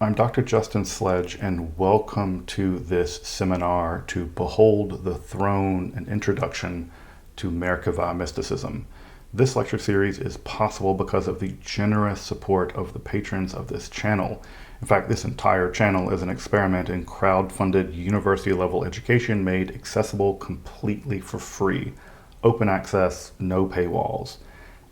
I'm Dr. Justin Sledge, and welcome to this seminar to Behold the Throne, an introduction to Merkavah Mysticism. This lecture series is possible because of the generous support of the patrons of this channel. In fact, this entire channel is an experiment in crowd-funded university-level education made accessible completely for free. Open access, no paywalls.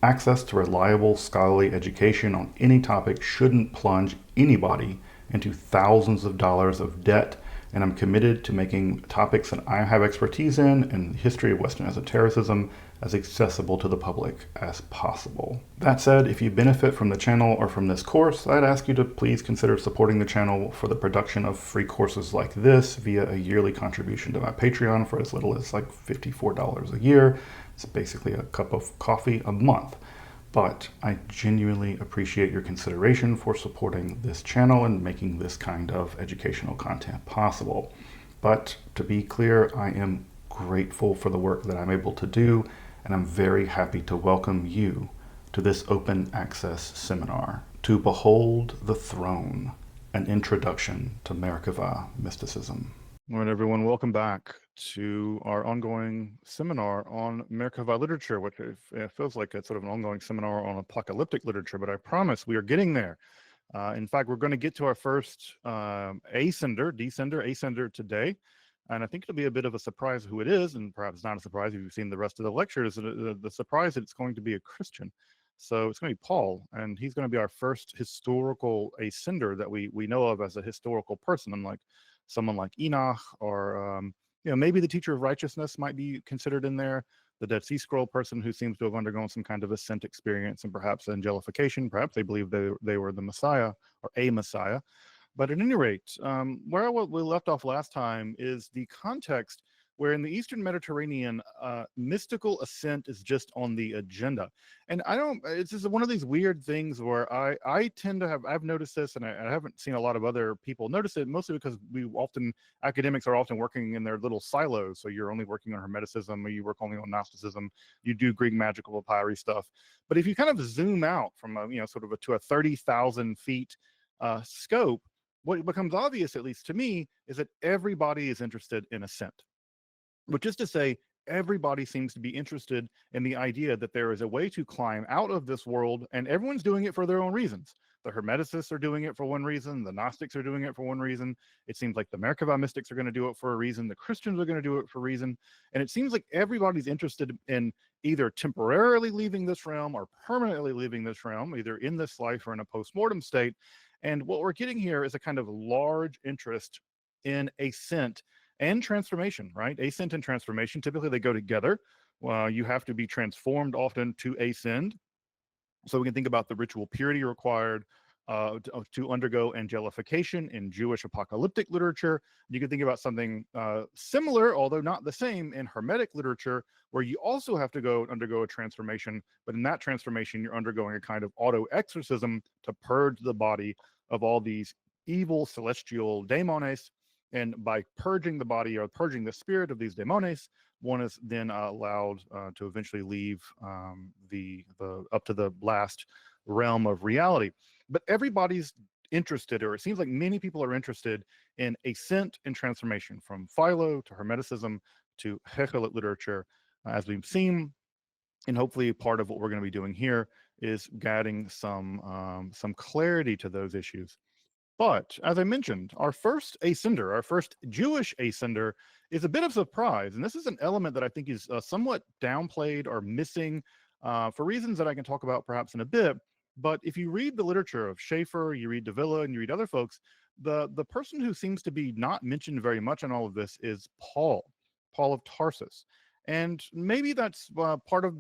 Access to reliable scholarly education on any topic shouldn't plunge anybody into thousands of dollars of debt, and I'm committed to making topics that I have expertise in and the history of Western esotericism as accessible to the public as possible. That said, if you benefit from the channel or from this course, I'd ask you to please consider supporting the channel for the production of free courses like this via a yearly contribution to my Patreon for as little as like $54 a year. It's basically a cup of coffee a month. But I genuinely appreciate your consideration for supporting this channel and making this kind of educational content possible. But to be clear, I am grateful for the work that I'm able to do, and I'm very happy to welcome you to this open access seminar, To Behold the Throne, an introduction to Merkavah Mysticism. All right, everyone, welcome back to our ongoing seminar on Merkavah literature, which it feels like it's sort of an ongoing seminar on apocalyptic literature, but I promise we are getting there. In fact, we're going to get to our first ascender today, and I think it'll be a bit of a surprise who it is, and perhaps not a surprise if you've seen the rest of the lectures. The surprise that it's going to be a Christian. So it's going to be Paul, and he's going to be our first historical ascender that we know of as a historical person, unlike someone like Enoch or maybe the teacher of righteousness might be considered in there, the Dead Sea Scroll person who seems to have undergone some kind of ascent experience and perhaps angelification. Perhaps they believe they were the Messiah or a Messiah. But at any rate, where we left off last time is the context where in the Eastern Mediterranean, mystical ascent is just on the agenda. And it's just one of these weird things where I tend to I've noticed this, and I haven't seen a lot of other people notice it, mostly because academics are often working in their little silos. So you're only working on Hermeticism, or you work only on Gnosticism, you do Greek magical papyri stuff. But if you kind of zoom out from to a 30,000 feet scope, what becomes obvious, at least to me, is that everybody is interested in ascent. Which is to say, everybody seems to be interested in the idea that there is a way to climb out of this world, and everyone's doing it for their own reasons. The Hermeticists are doing it for one reason, the Gnostics are doing it for one reason. It seems like the Merkavah mystics are going to do it for a reason, the Christians are going to do it for a reason, and it seems like everybody's interested in either temporarily leaving this realm or permanently leaving this realm, either in this life or in a post-mortem state. And what we're getting here is a kind of large interest in ascent and transformation, right? Ascent and transformation, typically they go together. You have to be transformed often to ascend. So we can think about the ritual purity required to undergo angelification in Jewish apocalyptic literature. You can think about something similar, although not the same, in Hermetic literature, where you also have to undergo a transformation, but in that transformation, you're undergoing a kind of auto-exorcism to purge the body of all these evil celestial daemones. And by purging the body or purging the spirit of these daemones, one is then allowed to eventually leave the up to the last realm of reality. But everybody's interested, or it seems like many people are interested in ascent and transformation, from Philo to Hermeticism to Hekhalot literature, as we've seen. And hopefully part of what we're going to be doing here is adding some clarity to those issues. But as I mentioned, our first ascender, our first Jewish ascender, is a bit of a surprise. And this is an element that I think is somewhat downplayed or missing for reasons that I can talk about perhaps in a bit. But if you read the literature of Schaeffer, you read Davila, and you read other folks, the person who seems to be not mentioned very much in all of this is Paul of Tarsus. And maybe that's part of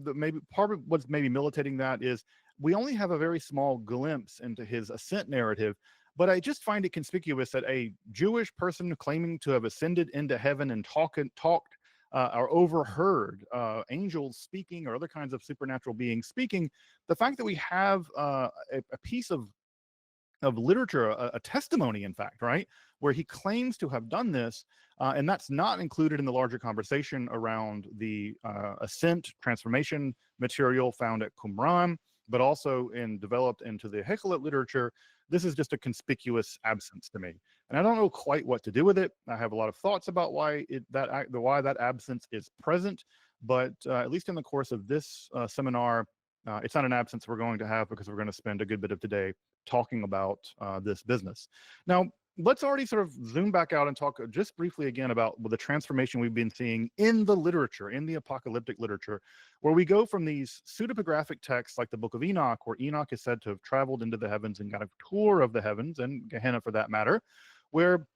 what's maybe militating that is we only have a very small glimpse into his ascent narrative. But I just find it conspicuous that a Jewish person claiming to have ascended into heaven and talked or overheard angels speaking or other kinds of supernatural beings speaking, the fact that we have a piece of literature, a testimony, in fact, right, where he claims to have done this, and that's not included in the larger conversation around the ascent transformation material found at Qumran, but also developed into the Hekhalot literature, this is just a conspicuous absence to me. And I don't know quite what to do with it. I have a lot of thoughts about why that absence is present, but at least in the course of this seminar, it's not an absence we're going to have, because we're going to spend a good bit of today talking about this business. Now, let's already sort of zoom back out and talk just briefly again about the transformation we've been seeing in the literature, in the apocalyptic literature, where we go from these pseudepigraphic texts like the Book of Enoch, where Enoch is said to have traveled into the heavens and got a tour of the heavens, and Gehenna for that matter, where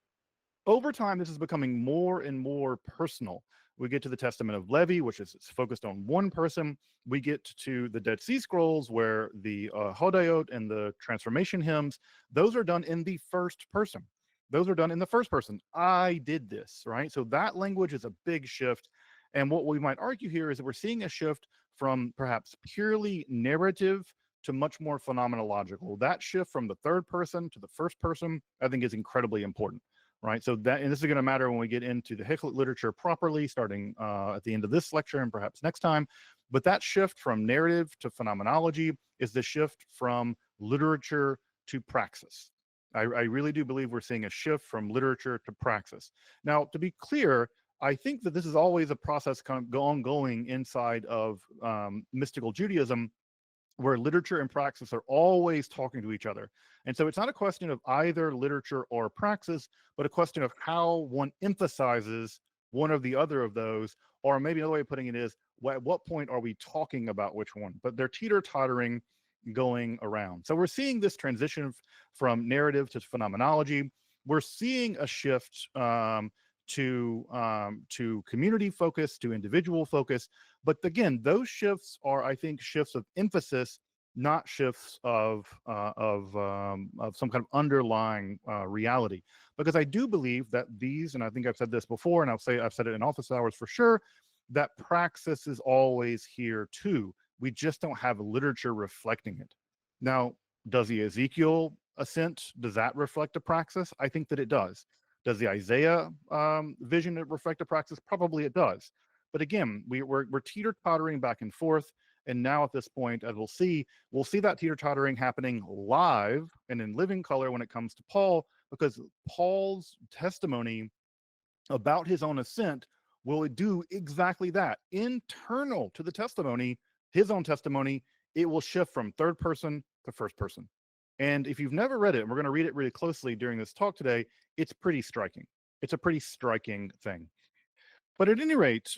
over time this is becoming more and more personal. We get to the Testament of Levi, which is focused on one person. We get to the Dead Sea Scrolls, where the Hodayot and the transformation hymns, those are done in the first person. Those are done in the first person. I did this, right? So that language is a big shift. And what we might argue here is that we're seeing a shift from perhaps purely narrative to much more phenomenological. That shift from the third person to the first person, I think, is incredibly important. Right, so that, and this is going to matter when we get into the Hekhalot literature properly, starting at the end of this lecture and perhaps next time. But that shift from narrative to phenomenology is the shift from literature to praxis. I really do believe we're seeing a shift from literature to praxis. Now, to be clear, I think that this is always a process kind of ongoing inside of mystical Judaism, where literature and praxis are always talking to each other. And so it's not a question of either literature or praxis, but a question of how one emphasizes one or the other of those, or maybe another way of putting it is, at what point are we talking about which one? But they're teeter-tottering going around. So we're seeing this transition from narrative to phenomenology. We're seeing a shift to community focus, to individual focus. But again, those shifts are, I think, shifts of emphasis, not shifts of some kind of underlying reality. Because I do believe that these, and I think I've said this before, and I've said it in office hours for sure, that praxis is always here too. We just don't have literature reflecting it. Now, does the Ezekiel ascent, does that reflect a praxis? I think that it does. Does the Isaiah vision reflect a praxis? Probably it does. But again, we're teeter-tottering back and forth. And now at this point, as we'll see that teeter-tottering happening live and in living color when it comes to Paul, because Paul's testimony about his own ascent will do exactly that. Internal to the testimony, his own testimony, it will shift from third person to first person. And if you've never read it, and we're going to read it really closely during this talk today, it's pretty striking. It's a pretty striking thing. But at any rate,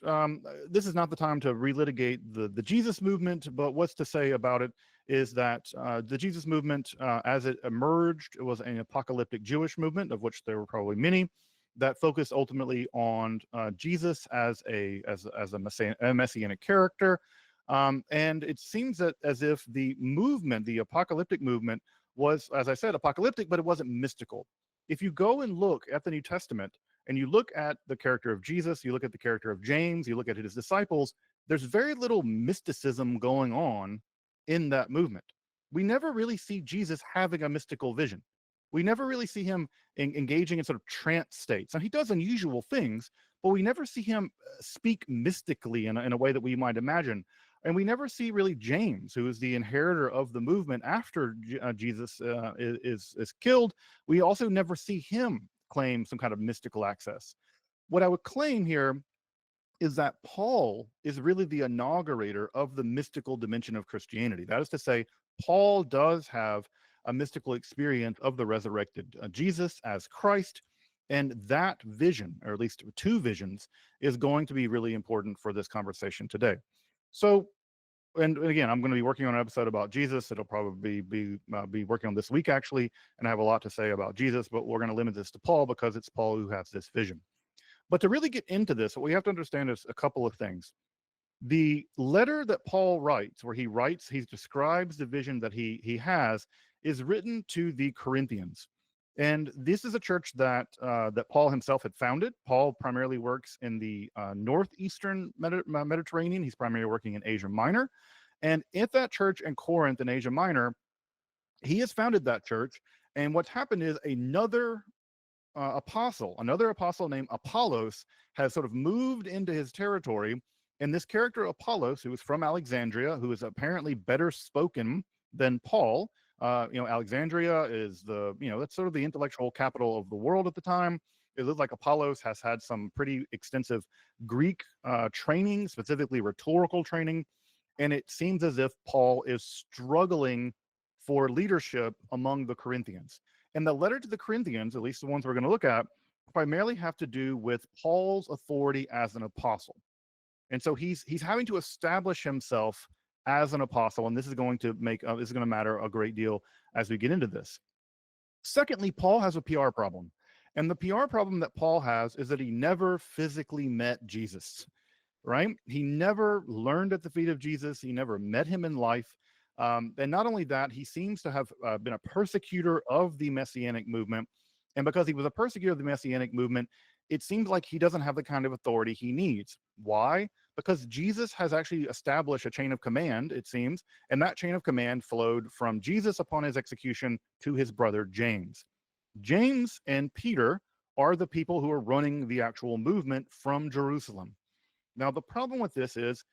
this is not the time to relitigate the Jesus movement, but what's to say about it is that the Jesus movement, as it emerged, it was an apocalyptic Jewish movement, of which there were probably many, that focused ultimately on Jesus as a messianic character. And it seems that as if the movement, the apocalyptic movement, was, as I said, apocalyptic, but it wasn't mystical. If you go and look at the New Testament, and you look at the character of Jesus, you look at the character of James, you look at his disciples, there's very little mysticism going on in that movement. We never really see Jesus having a mystical vision. We never really see him engaging in sort of trance states. And he does unusual things, but we never see him speak mystically in a way that we might imagine. And we never see really James, who is the inheritor of the movement after Jesus is killed. We also never see him claim some kind of mystical access. What I would claim here is that Paul is really the inaugurator of the mystical dimension of Christianity. That is to say, Paul does have a mystical experience of the resurrected Jesus as Christ, and that vision, or at least two visions, is going to be really important for this conversation today. So, and again, I'm going to be working on an episode about Jesus. It'll probably be working on this week, actually, and I have a lot to say about Jesus, but we're going to limit this to Paul because it's Paul who has this vision. But to really get into this, what we have to understand is a couple of things. The letter that Paul writes, where he describes the vision that he has, is written to the Corinthians. And this is a church that Paul himself had founded. Paul primarily works in the northeastern Mediterranean. He's primarily working in Asia Minor. And at that church in Corinth in Asia Minor, he has founded that church. And what's happened is another apostle named Apollos has sort of moved into his territory. And this character Apollos, who was from Alexandria, who is apparently better spoken than Paul. Alexandria is that's sort of the intellectual capital of the world at the time. It looks like Apollos has had some pretty extensive Greek training, specifically rhetorical training. And it seems as if Paul is struggling for leadership among the Corinthians. And the letter to the Corinthians, at least the ones we're going to look at, primarily have to do with Paul's authority as an apostle. And so he's having to establish himself as an apostle, and this is going to matter a great deal as we get into this. Secondly, Paul has a PR problem. And the PR problem that Paul has is that he never physically met Jesus, right? He never learned at the feet of Jesus. He never met him in life. And not only that, he seems to have been a persecutor of the Messianic movement. And because he was a persecutor of the Messianic movement, it seems like he doesn't have the kind of authority he needs. Why? Because Jesus has actually established a chain of command, it seems, and that chain of command flowed from Jesus upon his execution to his brother James. James and Peter are the people who are running the actual movement from Jerusalem. Now, the problem with this is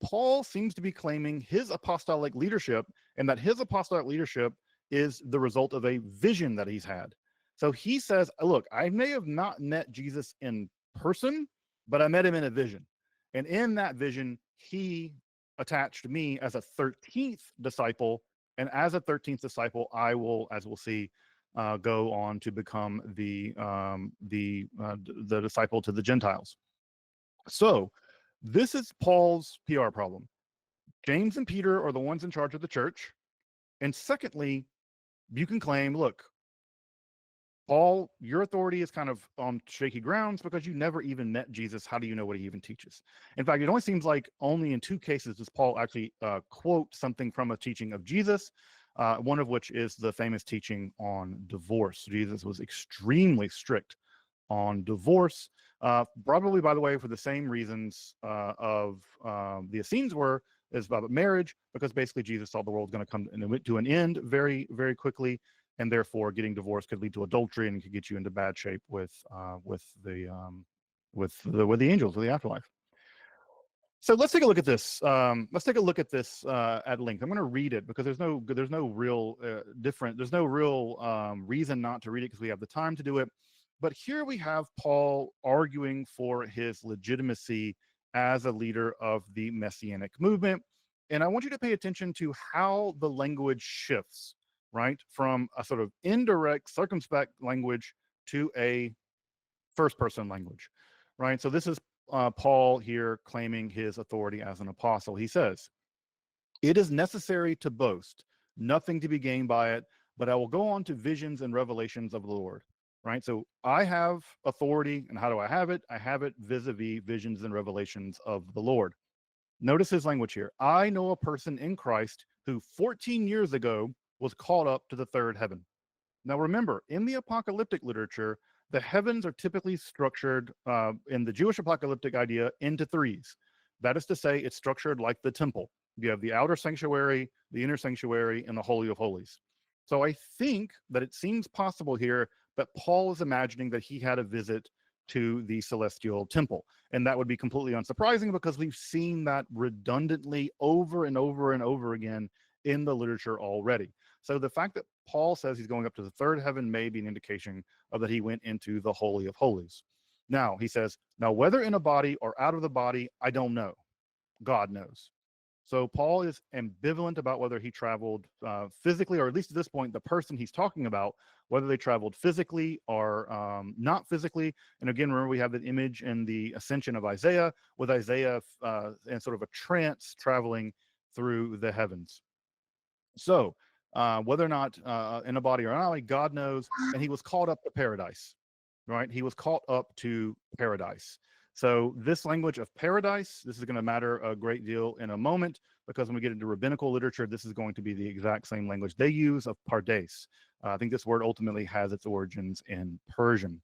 Paul seems to be claiming his apostolic leadership, and that his apostolic leadership is the result of a vision that he's had. So he says, look, I may have not met Jesus in person, but I met him in a vision. And in that vision, he attached me as a 13th disciple. And as a 13th disciple, I will, as we'll see, go on to become the disciple to the Gentiles. So this is Paul's PR problem. James and Peter are the ones in charge of the church. And secondly, you can claim, look, Paul, your authority is kind of on shaky grounds because you never even met Jesus. How do you know what he even teaches? In fact, it only seems like only in 2 cases does Paul actually quote something from a teaching of Jesus, one of which is the famous teaching on divorce. Jesus was extremely strict on divorce, probably, by the way, for the same reasons of the Essenes were, is about marriage, because basically Jesus saw the world going to come to an end very, very quickly. And therefore, getting divorced could lead to adultery and could get you into bad shape with the angels of the afterlife. So let's take a look at this. Let's take a look at this at length. I'm going to read it because there's no real reason not to read it because we have the time to do it. But here we have Paul arguing for his legitimacy as a leader of the Messianic movement, and I want you to pay attention to how the language shifts, right, from a sort of indirect, circumspect language to a first-person language, right? So this is Paul here claiming his authority as an apostle. He says, "It is necessary to boast, nothing to be gained by it, but I will go on to visions and revelations of the Lord." Right? So I have authority, and how do I have it? I have it vis-a-vis visions and revelations of the Lord. Notice his language here. I know a person in Christ who 14 years ago was caught up to the third heaven. Now remember, in the apocalyptic literature, the heavens are typically structured in the Jewish apocalyptic idea into 3s. That is to say, it's structured like the temple. You have the outer sanctuary, the inner sanctuary, and the Holy of Holies. So I think that it seems possible here that Paul is imagining that he had a visit to the celestial temple. And that would be completely unsurprising because we've seen that redundantly over and over and over again in the literature already. So the fact that Paul says he's going up to the third heaven may be an indication of that he went into the Holy of Holies. Now, he says, now whether in a body or out of the body, I don't know. God knows. So Paul is ambivalent about whether he traveled physically, or at least at this point, the person he's talking about, whether they traveled physically or not physically. And again, remember, we have that image in the Ascension of Isaiah, with Isaiah in sort of a trance traveling through the heavens. So whether or not in a body or not, God knows, and he was called up to paradise, right? He was caught up to paradise. So this language of paradise, this is going to matter a great deal in a moment, because when we get into rabbinical literature, this is going to be the exact same language they use of pardes. I think this word ultimately has its origins in Persian.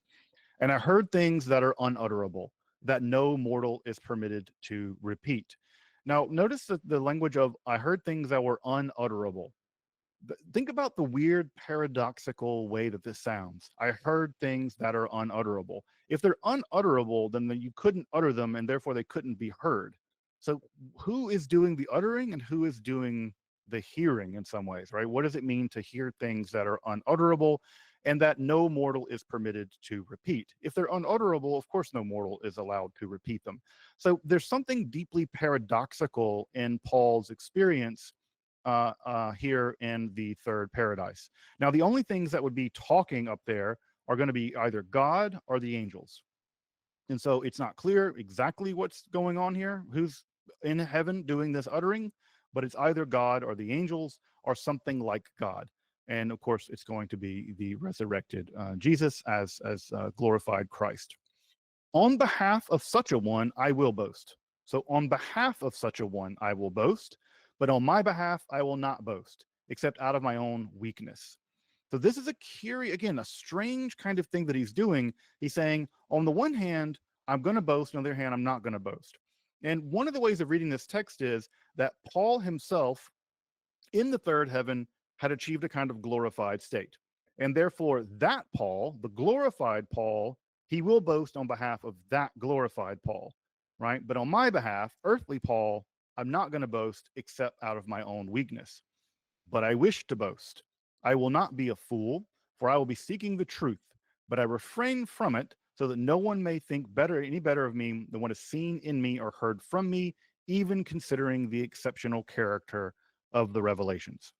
And I heard things that are unutterable, that no mortal is permitted to repeat. Now, notice that the language of I heard things that were unutterable. Think about the weird paradoxical way that this sounds. I heard things that are unutterable. If they're unutterable, then you couldn't utter them, and therefore they couldn't be heard. So who is doing the uttering and who is doing the hearing in some ways, right? What does it mean to hear things that are unutterable and that no mortal is permitted to repeat? If they're unutterable, of course, no mortal is allowed to repeat them. So there's something deeply paradoxical in Paul's experience here in the third paradise. Now, the only things that would be talking up there are going to be either God or the angels. And so it's not clear exactly what's going on here, who's in heaven doing this uttering, but it's either God or the angels or something like God. And of course, it's going to be the resurrected Jesus as glorified Christ. On behalf of such a one, I will boast. So on behalf of such a one, I will boast, but on my behalf, I will not boast, except out of my own weakness. So this is a curious, again, a strange kind of thing that he's doing. He's saying, on the one hand, I'm going to boast. On the other hand, I'm not going to boast. And one of the ways of reading this text is that Paul himself in the third heaven had achieved a kind of glorified state. And therefore, that Paul, the glorified Paul, he will boast on behalf of that glorified Paul, right? But on my behalf, earthly Paul, I'm not going to boast except out of my own weakness. But I wish to boast. I will not be a fool, for I will be seeking the truth, but I refrain from it so that no one may think any better of me than what is seen in me or heard from me, even considering the exceptional character of the revelations.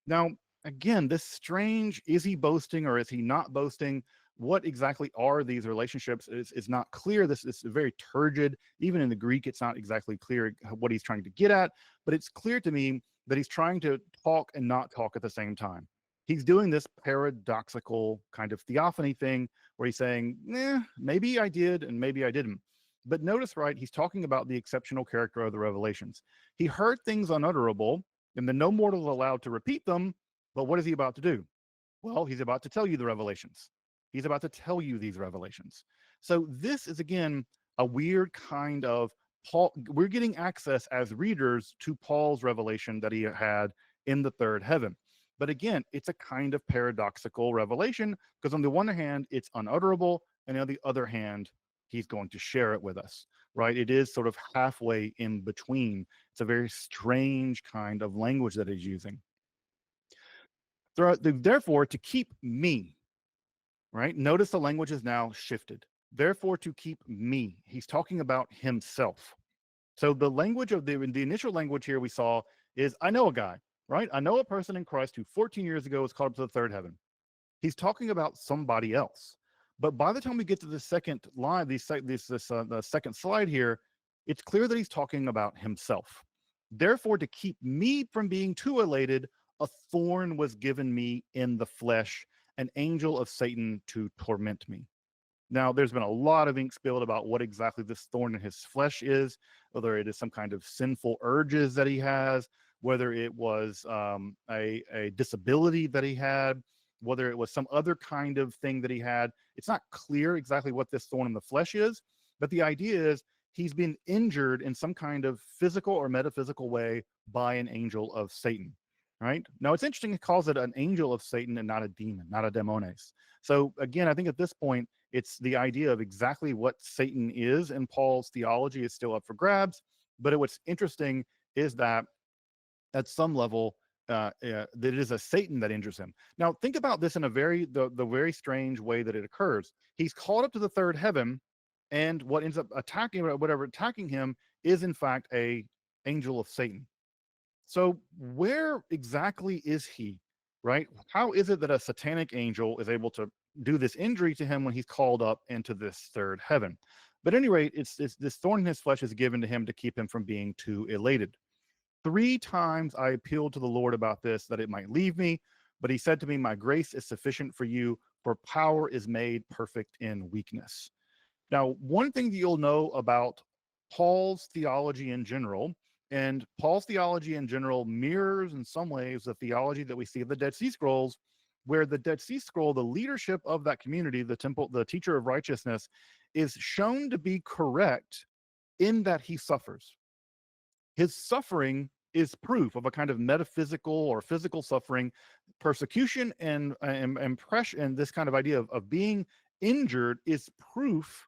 Now, again, this strange, is he boasting or is he not boasting? What exactly are these relationships is not clear. This is very turgid. Even in the Greek, it's not exactly clear what he's trying to get at, but it's clear to me that he's trying to talk and not talk at the same time. He's doing this paradoxical kind of theophany thing where he's saying, maybe I did and maybe I didn't. But notice, right, he's talking about the exceptional character of the revelations. He heard things unutterable, and then no mortal is allowed to repeat them. But what is he about to do? Well, he's about to tell you the revelations. He's about to tell you these revelations. So this is, again, a weird kind of Paul. We're getting access as readers to Paul's revelation that he had in the third heaven. But again, it's a kind of paradoxical revelation because on the one hand, it's unutterable, and on the other hand, he's going to share it with us, right? It is sort of halfway in between. It's a very strange kind of language that he's using. Therefore, to keep me, right? Notice the language is now shifted. Therefore, to keep me. He's talking about himself. So the language of the initial language here we saw is, I know a guy, right? I know a person in Christ who 14 years ago was called up to the third heaven. He's talking about somebody else. But by the time we get to the second line, the second slide here, it's clear that he's talking about himself. Therefore, to keep me from being too elated, a thorn was given me in the flesh, an angel of Satan to torment me. Now, there's been a lot of ink spilled about what exactly this thorn in his flesh is, whether it is some kind of sinful urges that he has, whether it was a disability that he had, whether it was some other kind of thing that he had. It's not clear exactly what this thorn in the flesh is, but the idea is he's been injured in some kind of physical or metaphysical way by an angel of Satan, right? Now, it's interesting, it calls it an angel of Satan and not a demon, not a demones. So again, I think at this point, it's the idea of exactly what Satan is in Paul's theology is still up for grabs. But what's interesting is that at some level, that it is a Satan that injures him. Now, think about this in a the very strange way that it occurs. He's called up to the third heaven, and what ends up attacking him is in fact a angel of Satan. So where exactly is he, right? How is it that a satanic angel is able to do this injury to him when he's called up into this third heaven? But at any rate, it's this thorn in his flesh is given to him to keep him from being too elated. 3 times I appealed to the Lord about this, that it might leave me. But he said to me, my grace is sufficient for you, for power is made perfect in weakness. Now, one thing that you'll know about Paul's theology in general, and Paul's theology in general mirrors in some ways the theology that we see of the Dead Sea Scrolls, where the Dead Sea Scroll, the leadership of that community, the temple, the teacher of righteousness, is shown to be correct in that he suffers. His suffering is proof of a kind of metaphysical or physical suffering, persecution and impression, and this kind of idea of being injured is proof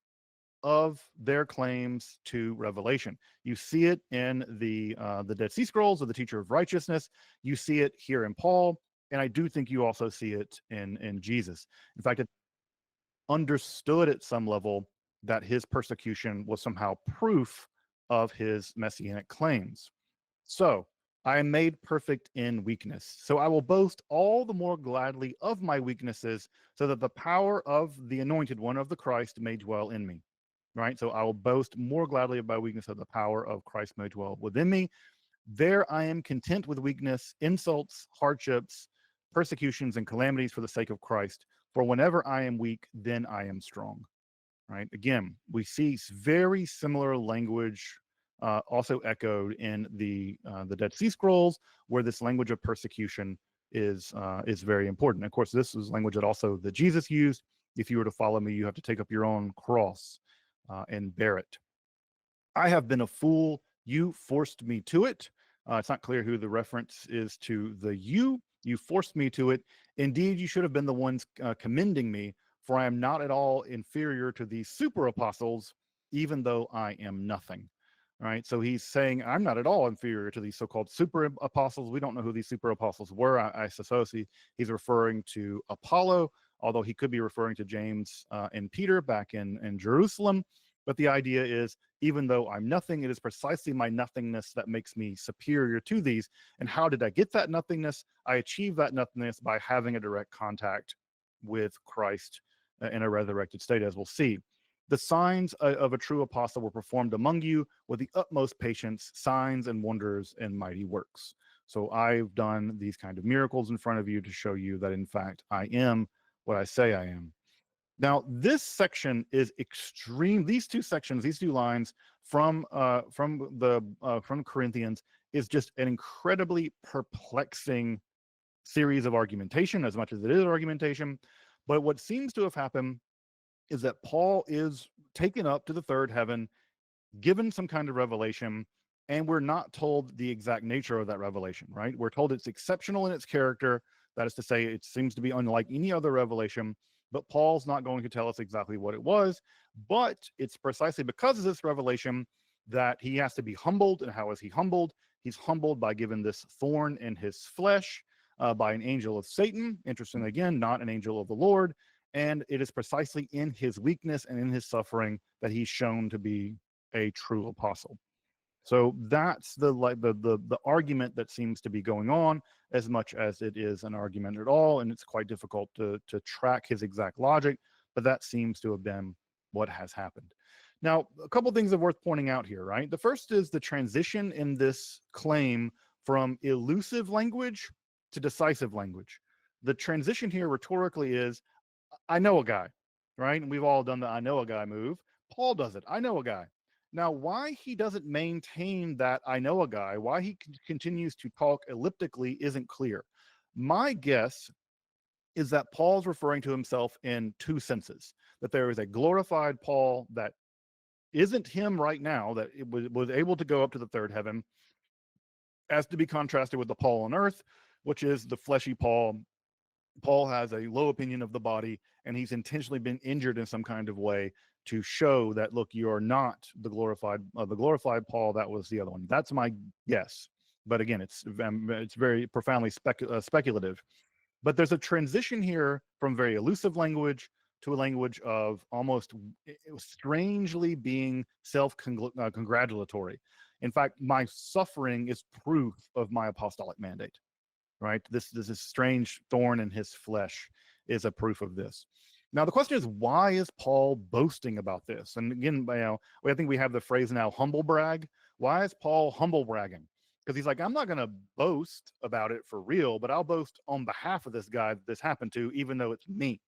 of their claims to revelation. You see it in the Dead Sea Scrolls of the Teacher of Righteousness. You see it here in Paul, and I do think you also see it in Jesus. In fact, it understood at some level that his persecution was somehow proof of his messianic claims. So I am made perfect in weakness. So I will boast all the more gladly of my weaknesses, so that the power of the anointed one of the Christ may dwell in me. Right? So I will boast more gladly of my weakness, of the power of Christ may dwell within me. There I am content with weakness, insults, hardships, persecutions, and calamities for the sake of Christ. For whenever I am weak, then I am strong. Right? Again, we see very similar language also echoed in the Dead Sea Scrolls, where this language of persecution is very important. Of course, this is language that also that Jesus used. If you were to follow me, you have to take up your own cross and bear it. I have been a fool. You forced me to it. It's not clear who the reference is to the you. You forced me to it. Indeed, you should have been the ones commending me, for I am not at all inferior to these super apostles, even though I am nothing. All right. So he's saying, I'm not at all inferior to these so-called super apostles. We don't know who these super apostles were. I suppose he's referring to Apollo, although he could be referring to James and Peter back in Jerusalem. But the idea is, even though I'm nothing, it is precisely my nothingness that makes me superior to these. And how did I get that nothingness? I achieve that nothingness by having a direct contact with Christ in a resurrected state, as we'll see. The signs of a true apostle were performed among you with the utmost patience, signs and wonders and mighty works. So I've done these kind of miracles in front of you to show you that, in fact, I am what I say I am. Now, this section is extreme. These two sections, these two lines from Corinthians, is just an incredibly perplexing series of argumentation, as much as it is argumentation. But what seems to have happened is that Paul is taken up to the third heaven, given some kind of revelation, and we're not told the exact nature of that revelation, right? We're told it's exceptional in its character. That is to say, it seems to be unlike any other revelation, but Paul's not going to tell us exactly what it was. But it's precisely because of this revelation that he has to be humbled. And how is he humbled? He's humbled by given this thorn in his flesh by an angel of Satan. Interestingly, again, not an angel of the Lord. And it is precisely in his weakness and in his suffering that he's shown to be a true apostle. So that's the argument that seems to be going on, as much as it is an argument at all, and it's quite difficult to track his exact logic, but that seems to have been what has happened. Now, a couple things are worth pointing out here, right? The first is the transition in this claim from elusive language to decisive language. The transition here rhetorically is, I know a guy, right? And we've all done the I know a guy move. Paul does it. I know a guy. Now, why he doesn't maintain that I know a guy, why he continues to talk elliptically isn't clear. My guess is that Paul's referring to himself in two senses, that there is a glorified Paul that isn't him right now, that it was able to go up to the third heaven, as to be contrasted with the Paul on earth, which is the fleshy Paul. Paul has a low opinion of the body, and he's intentionally been injured in some kind of way to show that, look, you are not the glorified Paul. That was the other one. That's my guess. But again, it's very profoundly speculative. But there's a transition here from very elusive language to a language of almost strangely being self-congratulatory. In fact, my suffering is proof of my apostolic mandate. Right? This is strange thorn in his flesh is a proof of this. Now, the question is, why is Paul boasting about this? And again, I think we have the phrase now, humble brag. Why is Paul humble bragging? Because he's like, I'm not going to boast about it for real, but I'll boast on behalf of this guy that this happened to, even though it's me.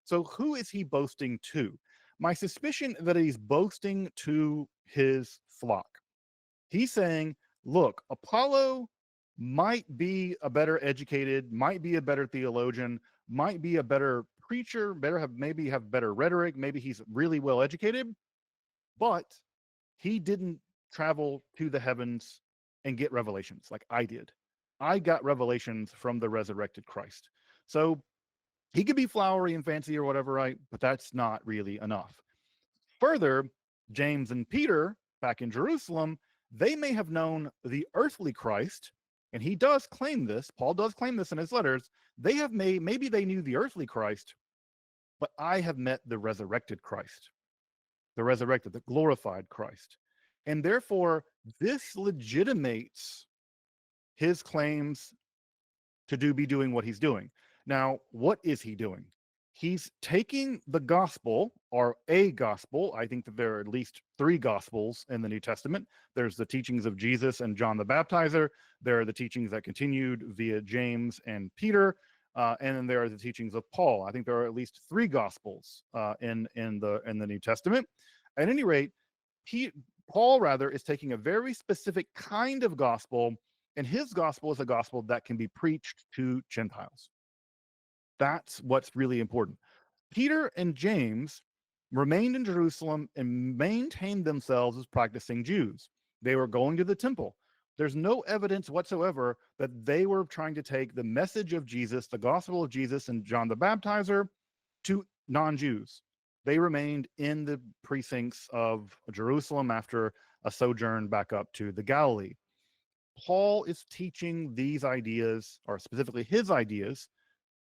So who is he boasting to? My suspicion that he's boasting to his flock. He's saying, look, Apollo might be a better educated, might be a better theologian, might be a better preacher, maybe have better rhetoric, maybe he's really well educated, but he didn't travel to the heavens and get revelations like I did. I got revelations from the resurrected Christ. So he could be flowery and fancy or whatever, right? But that's not really enough. Further, James and Peter, back in Jerusalem, they may have known the earthly Christ, and he does claim this. Paul does claim this in his letters. Maybe they knew the earthly Christ, but I have met the resurrected Christ, the glorified Christ. And therefore, this legitimates his claims to be doing what he's doing. Now, what is he doing? He's taking the gospel, or a gospel. I think that there are at least 3 gospels in the New Testament. There's the teachings of Jesus and John the Baptizer. There are the teachings that continued via James and Peter. And then there are the teachings of Paul. I think there are at least 3 gospels in the New Testament. At any rate, Paul rather is taking a very specific kind of gospel, and his gospel is a gospel that can be preached to Gentiles. That's what's really important. Peter and James remained in Jerusalem and maintained themselves as practicing Jews. They were going to the temple. There's no evidence whatsoever that they were trying to take the message of Jesus, the gospel of Jesus and John the Baptizer, to non-Jews. They remained in the precincts of Jerusalem after a sojourn back up to the Galilee. Paul is teaching these ideas, or specifically his ideas,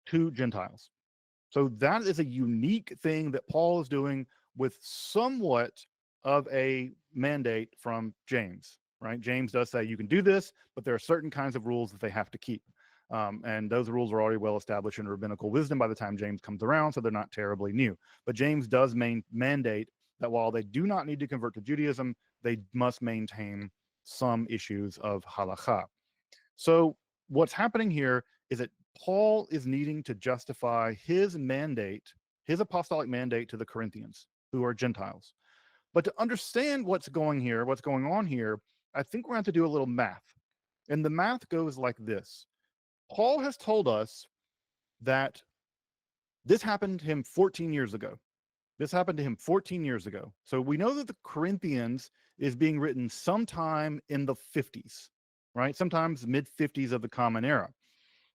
to Gentiles. So that is a unique thing that Paul is doing with somewhat of a mandate from James, right? James does say you can do this, but there are certain kinds of rules that they have to keep. And those rules are already well established in rabbinical wisdom by the time James comes around, so they're not terribly new. But James does mandate that while they do not need to convert to Judaism, they must maintain some issues of halakha. So what's happening here is that Paul is needing to justify his mandate, his apostolic mandate to the Corinthians, who are Gentiles. But to understand what's going on here, I think we're going to have to do a little math. And the math goes like this. Paul has told us that this happened to him 14 years ago. So we know that the Corinthians is being written sometime in the 50s, right? Sometimes mid-50s of the Common Era.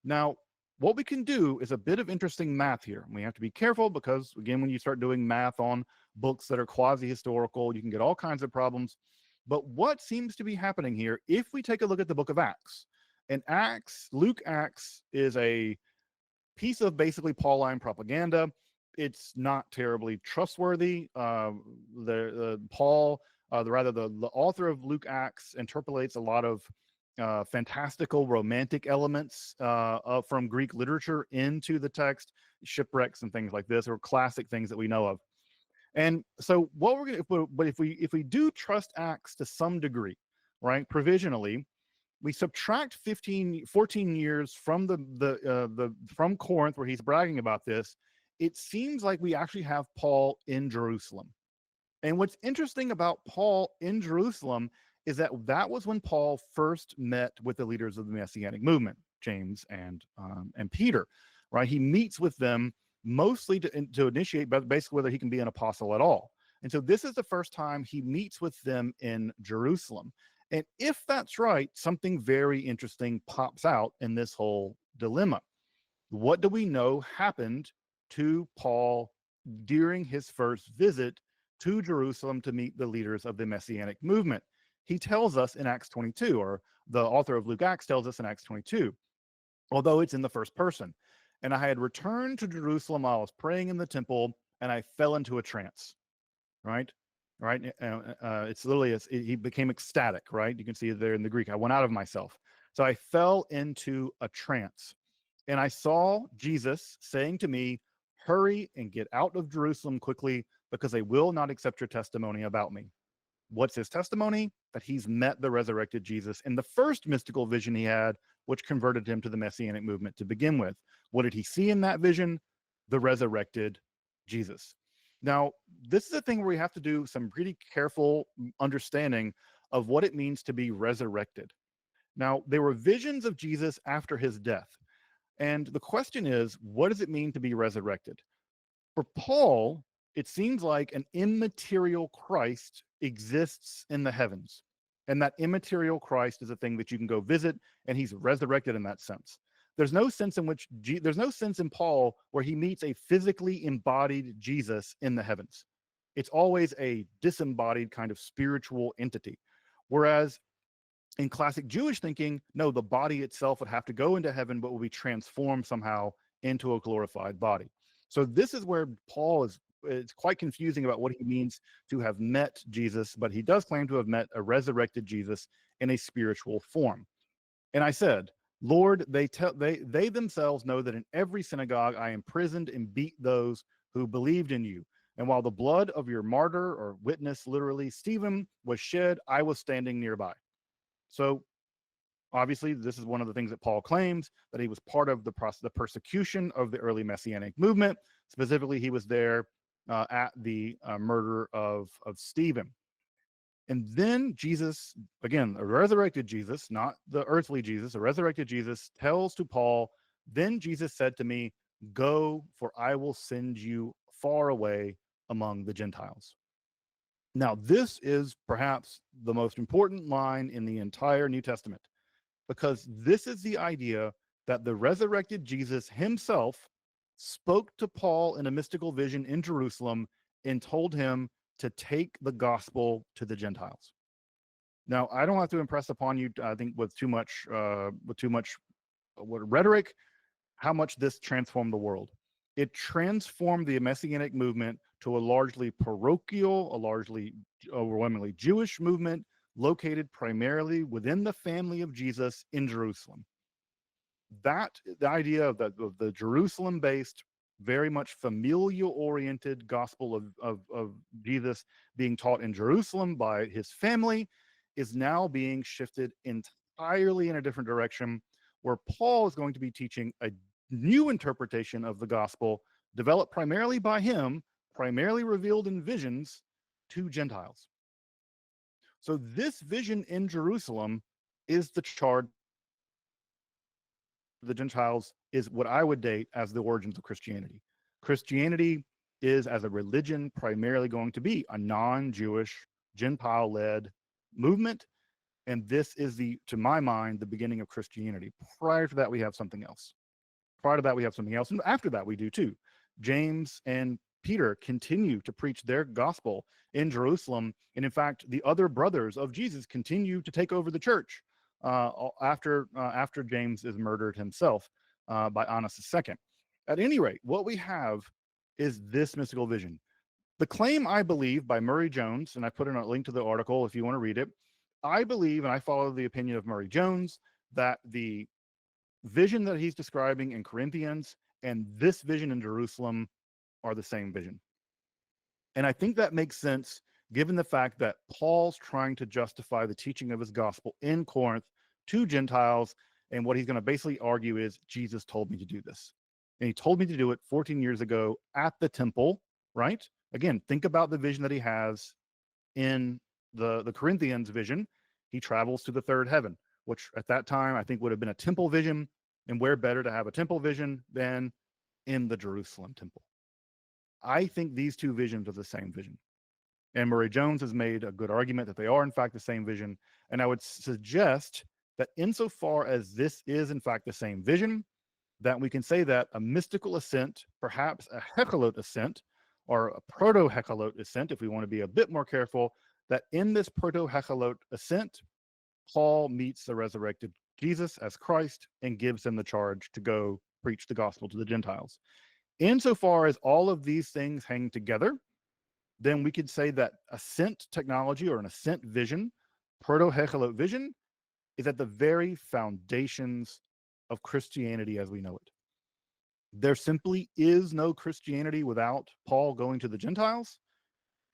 Now, what we can do is a bit of interesting math here. We have to be careful because, again, when you start doing math on books that are quasi-historical, you can get all kinds of problems. But what seems to be happening here, if we take a look at the book of Acts, and Luke Acts is a piece of basically Pauline propaganda. It's not terribly trustworthy. The author of Luke Acts interpolates a lot of fantastical romantic elements from Greek literature into the text, shipwrecks and things like this, or classic things that we know of. And so what we're going to, but if we do trust Acts to some degree, right, provisionally, we subtract 14 years from from Corinth, where he's bragging about this. It seems like we actually have Paul in Jerusalem. And what's interesting about Paul in Jerusalem is that was when Paul first met with the leaders of the Messianic movement, James and Peter, right? He meets with them mostly to initiate, but basically whether he can be an apostle at all. And so this is the first time he meets with them in Jerusalem. And if that's right, something very interesting pops out in this whole dilemma. What do we know happened to Paul during his first visit to Jerusalem to meet the leaders of the Messianic movement? He tells us in Acts 22, or the author of Luke Acts tells us in Acts 22, although it's in the first person. And I had returned to Jerusalem while I was praying in the temple, and I fell into a trance, right? It's literally, he became ecstatic, right? You can see it there in the Greek. I went out of myself. So I fell into a trance, and I saw Jesus saying to me, hurry and get out of Jerusalem quickly, because they will not accept your testimony about me. What's his testimony? That he's met the resurrected Jesus in the first mystical vision he had, which converted him to the Messianic movement to begin with. What did he see in that vision? The resurrected Jesus. Now, this is a thing where we have to do some pretty careful understanding of what it means to be resurrected. Now, there were visions of Jesus after his death. And the question is, what does it mean to be resurrected? For Paul, it seems like an immaterial Christ exists in the heavens. And that immaterial Christ is a thing that you can go visit, and he's resurrected in that sense. There's no sense in Paul where he meets a physically embodied Jesus in the heavens. It's always a disembodied kind of spiritual entity. Whereas in classic Jewish thinking, no, the body itself would have to go into heaven, but will be transformed somehow into a glorified body. So this is where Paul is. It's quite confusing about what he means to have met Jesus, but he does claim to have met a resurrected Jesus in a spiritual form. And I said, Lord, they themselves know that in every synagogue I imprisoned and beat those who believed in you. And while the blood of your martyr or witness, literally Stephen, was shed, I was standing nearby. So obviously, this is one of the things that Paul claims, that he was part of the persecution of the early Messianic movement. Specifically, he was there at the murder of Stephen. And then Jesus, again, a resurrected Jesus, not the earthly Jesus, a resurrected Jesus, tells to Paul, then Jesus said to me, go, for I will send you far away among the Gentiles. Now, this is perhaps the most important line in the entire New Testament, because this is the idea that the resurrected Jesus himself spoke to Paul in a mystical vision in Jerusalem and told him to take the gospel to the Gentiles. Now, I don't have to impress upon you, I think, with too much rhetoric, how much this transformed the world. It transformed the Messianic movement to a largely parochial, a largely overwhelmingly Jewish movement located primarily within the family of Jesus in Jerusalem. The idea of the Jerusalem-based, very much familial-oriented gospel of Jesus being taught in Jerusalem by his family is now being shifted entirely in a different direction, where Paul is going to be teaching a new interpretation of the gospel developed primarily by him, primarily revealed in visions to Gentiles. So this vision in Jerusalem is the charge the Gentiles is what I would date as the origins of Christianity. Christianity is, as a religion, primarily going to be a non-Jewish, Gentile-led movement. And this is to my mind, the beginning of Christianity. Prior to that, we have something else. Prior to that, we have something else. And after that, we do too. James and Peter continue to preach their gospel in Jerusalem. And in fact, the other brothers of Jesus continue to take over the church after James is murdered himself by Annas II. At any rate, what we have is this mystical vision. The claim, I believe, by Murray Jones, and I put in a link to the article if you want to read it, I believe, and I follow the opinion of Murray Jones, that the vision that he's describing in Corinthians and this vision in Jerusalem are the same vision. And I think that makes sense given the fact that Paul's trying to justify the teaching of his gospel in Corinth to Gentiles. And what he's going to basically argue is, Jesus told me to do this. And he told me to do it 14 years ago at the temple, right? Again, think about the vision that he has in the Corinthians vision. He travels to the third heaven, which at that time I think would have been a temple vision. And where better to have a temple vision than in the Jerusalem temple? I think these two visions are the same vision. And Murray Jones has made a good argument that they are in fact the same vision. And I would suggest that insofar as this is in fact the same vision, that we can say that a mystical ascent, perhaps a Hekhalot ascent, or a proto-Hekhalot ascent, if we want to be a bit more careful, that in this proto-Hekhalot ascent, Paul meets the resurrected Jesus as Christ and gives him the charge to go preach the gospel to the Gentiles. Insofar as all of these things hang together, then we could say that ascent technology or an ascent vision, proto-Hekhalot vision, is at the very foundations of Christianity as we know it. There simply is no Christianity without Paul going to the Gentiles,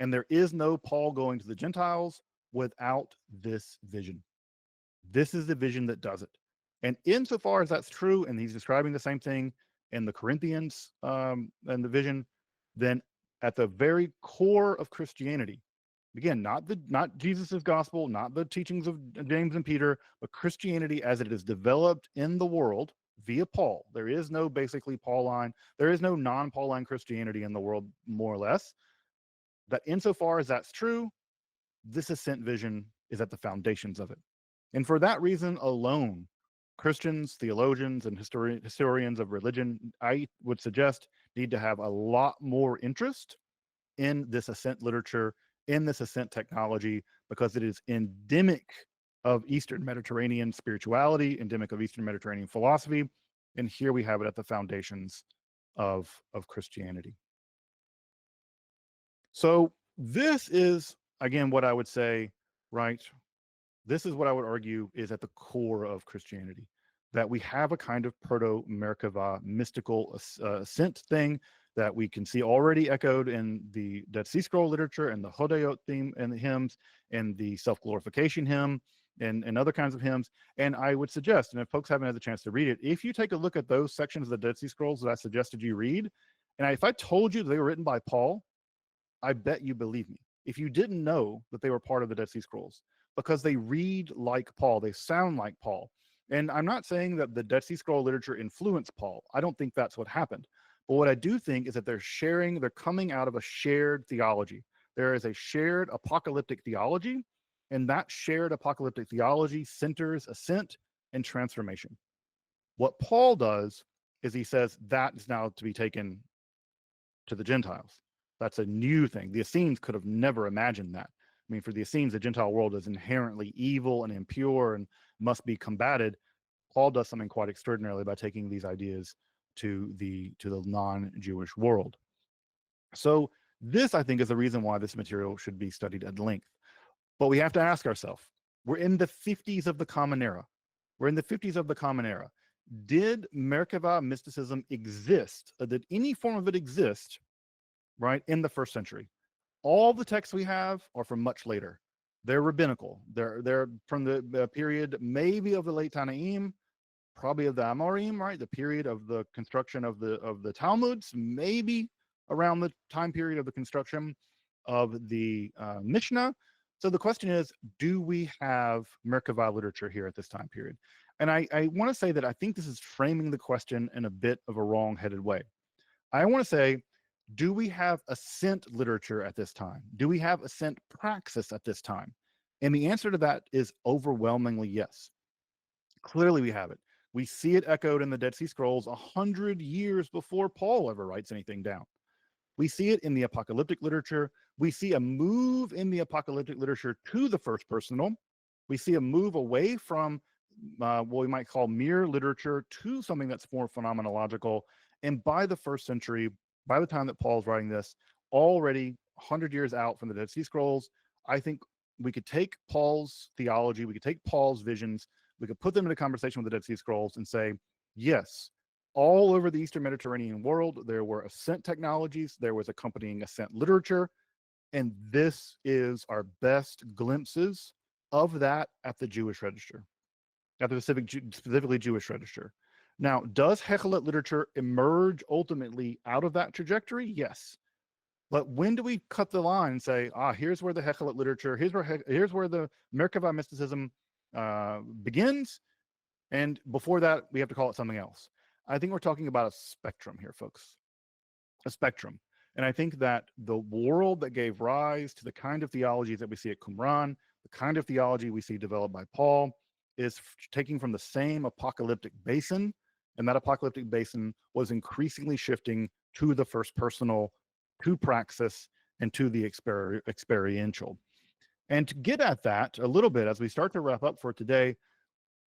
and there is no Paul going to the Gentiles without this vision. This is the vision that does it. And insofar as that's true, and he's describing the same thing in the Corinthians and the vision, then at the very core of Christianity, again, not Jesus's gospel, not the teachings of James and Peter, but Christianity as it is developed in the world via Paul. There is no basically Pauline, there is no non-Pauline Christianity in the world, more or less. That insofar as that's true, this ascent vision is at the foundations of it. And for that reason alone, Christians, theologians, and historians of religion, I would suggest, need to have a lot more interest in this Ascent literature, in this Ascent technology, because it is endemic of Eastern Mediterranean spirituality, endemic of Eastern Mediterranean philosophy. And here we have it at the foundations of Christianity. So this is, again, what I would say, right? This is what I would argue is at the core of Christianity, that we have a kind of proto-Merkavah mystical ascent thing that we can see already echoed in the Dead Sea Scroll literature and the Hodayot theme and the hymns and the self-glorification hymn and other kinds of hymns. And I would suggest, and if folks haven't had the chance to read it, if you take a look at those sections of the Dead Sea Scrolls that I suggested you read, and if I told you they were written by Paul, I bet you believe me. If you didn't know that they were part of the Dead Sea Scrolls, because they read like Paul, they sound like Paul. And I'm not saying that the Dead Sea Scroll literature influenced Paul. I don't think that's what happened. But what I do think is that they're coming out of a shared theology. There is a shared apocalyptic theology, and that shared apocalyptic theology centers ascent and transformation. What Paul does is he says that is now to be taken to the Gentiles. That's a new thing. The Essenes could have never imagined that. I mean, for the Essenes, the Gentile world is inherently evil and impure and must be combated. Paul does something quite extraordinarily by taking these ideas to the non-Jewish world. So this, I think, is the reason why this material should be studied at length. But we have to ask ourselves, we're in the 50s of the Common Era. We're in the 50s of the Common Era. Did Merkavah mysticism exist? Did any form of it exist, right, in the first century? All the texts we have are from much later. They're rabbinical. They're from the period maybe of the late Tanaim, probably of the Amorim, right? The period of the construction of the Talmuds, maybe around the time period of the construction of the Mishnah. So the question is, do we have Merkavah literature here at this time period? And I want to say that I think this is framing the question in a bit of a wrong-headed way. I want to say, do we have Ascent literature at this time? Do we have Ascent praxis at this time? And the answer to that is overwhelmingly yes. Clearly we have it. We see it echoed in the Dead Sea Scrolls 100 years before Paul ever writes anything down. We see it in the apocalyptic literature. We see a move in the apocalyptic literature to the first personal. We see a move away from what we might call mere literature to something that's more phenomenological. And by the first century, by the time that Paul's writing this, already 100 years out from the Dead Sea Scrolls, I think we could take Paul's theology, we could take Paul's visions, we could put them in a conversation with the Dead Sea Scrolls and say, yes, all over the Eastern Mediterranean world, there were Ascent technologies, there was accompanying Ascent literature, and this is our best glimpses of that at the Jewish register, at the specifically Jewish register. Now, does Hekhalot literature emerge ultimately out of that trajectory? Yes. But when do we cut the line and say, here's where the Hekhalot literature, here's where the Merkavah mysticism begins, and before that, we have to call it something else? I think we're talking about a spectrum here, folks. A spectrum. And I think that the world that gave rise to the kind of theologies that we see at Qumran, the kind of theology we see developed by Paul, is taking from the same apocalyptic basin, and that apocalyptic basin was increasingly shifting to the first personal, to praxis, and to the experiential. And to get at that a little bit, as we start to wrap up for today,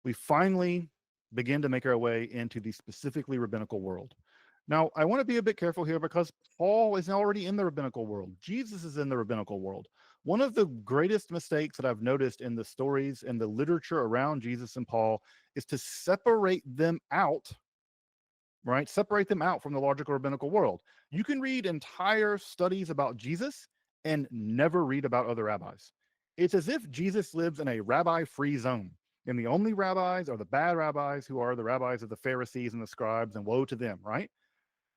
we finally begin to make our way into the specifically rabbinical world. Now, I want to be a bit careful here because Paul is already in the rabbinical world. Jesus is in the rabbinical world. One of the greatest mistakes that I've noticed in the stories and the literature around Jesus and Paul is to separate them out, right? Separate them out from the logical rabbinical world. You can read entire studies about Jesus and never read about other rabbis. It's as if Jesus lives in a rabbi-free zone, and the only rabbis are the bad rabbis, who are the rabbis of the Pharisees and the scribes, and woe to them, right?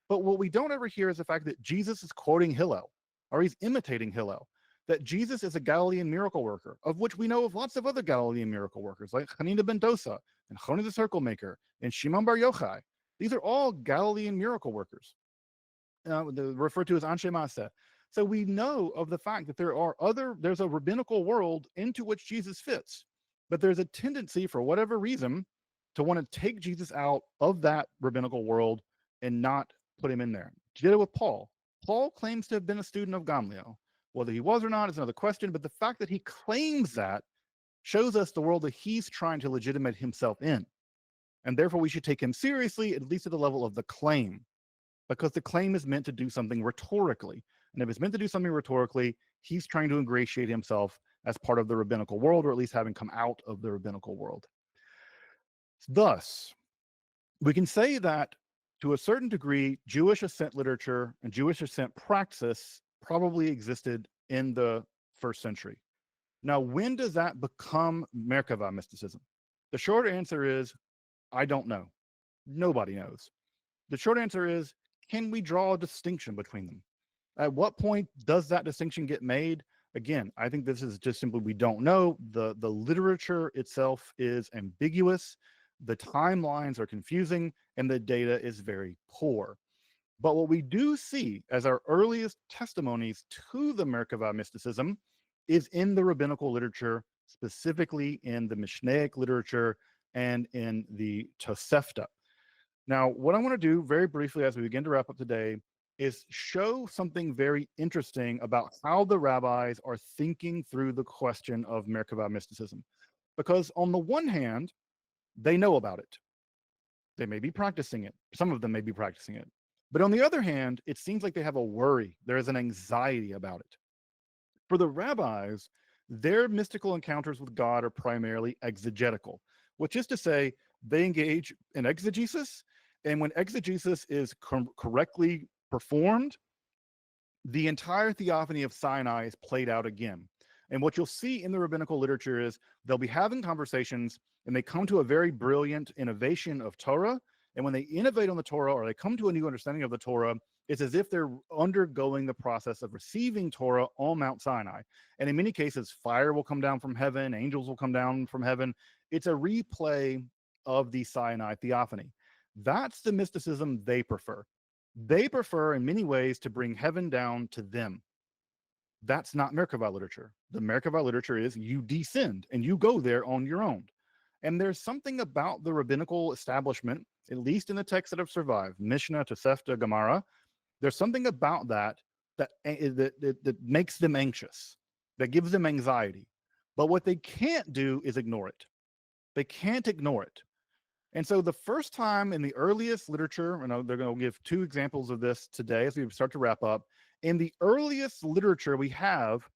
But what we don't ever hear is the fact that Jesus is quoting Hillel, or he's imitating Hillel, that Jesus is a Galilean miracle worker, of which we know of lots of other Galilean miracle workers, like Hanina ben Dosa, and Choni the Circle Maker, and Shimon Bar Yochai. These are all Galilean miracle workers, referred to as Anshe Maaseh. So we know of the fact that there's a rabbinical world into which Jesus fits, but there's a tendency, for whatever reason, to want to take Jesus out of that rabbinical world and not put him in there. Did it with Paul. Paul claims to have been a student of Gamliel. Whether he was or not is another question, but the fact that he claims that shows us the world that he's trying to legitimate himself in. And therefore, we should take him seriously, at least at the level of the claim, because the claim is meant to do something rhetorically. And if it's meant to do something rhetorically, he's trying to ingratiate himself as part of the rabbinical world, or at least having come out of the rabbinical world. Thus, we can say that to a certain degree, Jewish Ascent literature and Jewish Ascent praxis probably existed in the first century. Now, when does that become Merkavah mysticism? The short answer is, I don't know. Nobody knows. The short answer is, can we draw a distinction between them? At what point does that distinction get made? Again, I think this is just simply we don't know. The literature itself is ambiguous. The timelines are confusing, and the data is very poor. But what we do see as our earliest testimonies to the Merkavah mysticism is in the rabbinical literature, specifically in the Mishnaic literature and in the Tosefta. Now, what I want to do very briefly as we begin to wrap up today is show something very interesting about how the rabbis are thinking through the question of Merkavah mysticism. Because on the one hand, they know about it. They may be practicing it. Some of them may be practicing it. But on the other hand, it seems like they have a worry. There is an anxiety about it. For the rabbis, their mystical encounters with God are primarily exegetical, which is to say, they engage in exegesis, and when exegesis is correctly performed, the entire theophany of Sinai is played out again. And what you'll see in the rabbinical literature is they'll be having conversations and they come to a very brilliant innovation of Torah. And when they innovate on the Torah or they come to a new understanding of the Torah, it's as if they're undergoing the process of receiving Torah on Mount Sinai. And in many cases, fire will come down from heaven, angels will come down from heaven. It's a replay of the Sinai theophany. That's the mysticism they prefer. They prefer in many ways to bring heaven down to them. That's not Merkavah literature. The Merkavah literature is you descend and you go there on your own. And there's something about the rabbinical establishment, at least in the texts that have survived, Mishnah, Tosefta, Gemara, there's something about that makes them anxious, that gives them anxiety. But what they can't do is ignore it. They can't ignore it. And so the first time in the earliest literature, and they're going to give two examples of this today as we start to wrap up. In the earliest literature we have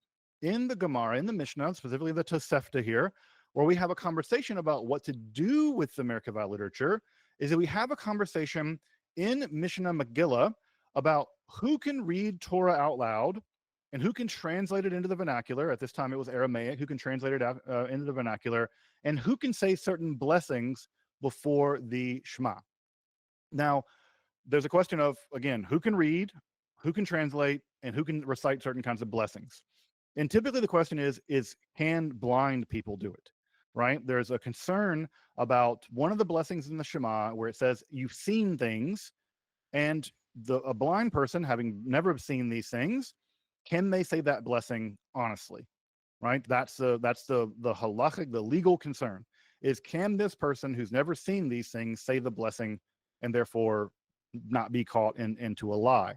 in the Gemara, in the Mishnah, specifically the Tosefta here, where we have a conversation about what to do with the Merkavah literature, is that we have a conversation in Mishnah Megillah about who can read Torah out loud and who can translate it into the vernacular. At this time it was Aramaic, who can translate it into the vernacular, and who can say certain blessings before the Shema. Now, there's a question of, again, who can read, who can translate, and who can recite certain kinds of blessings. And typically the question is can blind people do it, right? There's a concern about one of the blessings in the Shema where it says you've seen things, and a blind person, having never seen these things, can they say that blessing honestly, right? That's the halachic, the legal concern. Is can this person who's never seen these things say the blessing and therefore not be caught into a lie?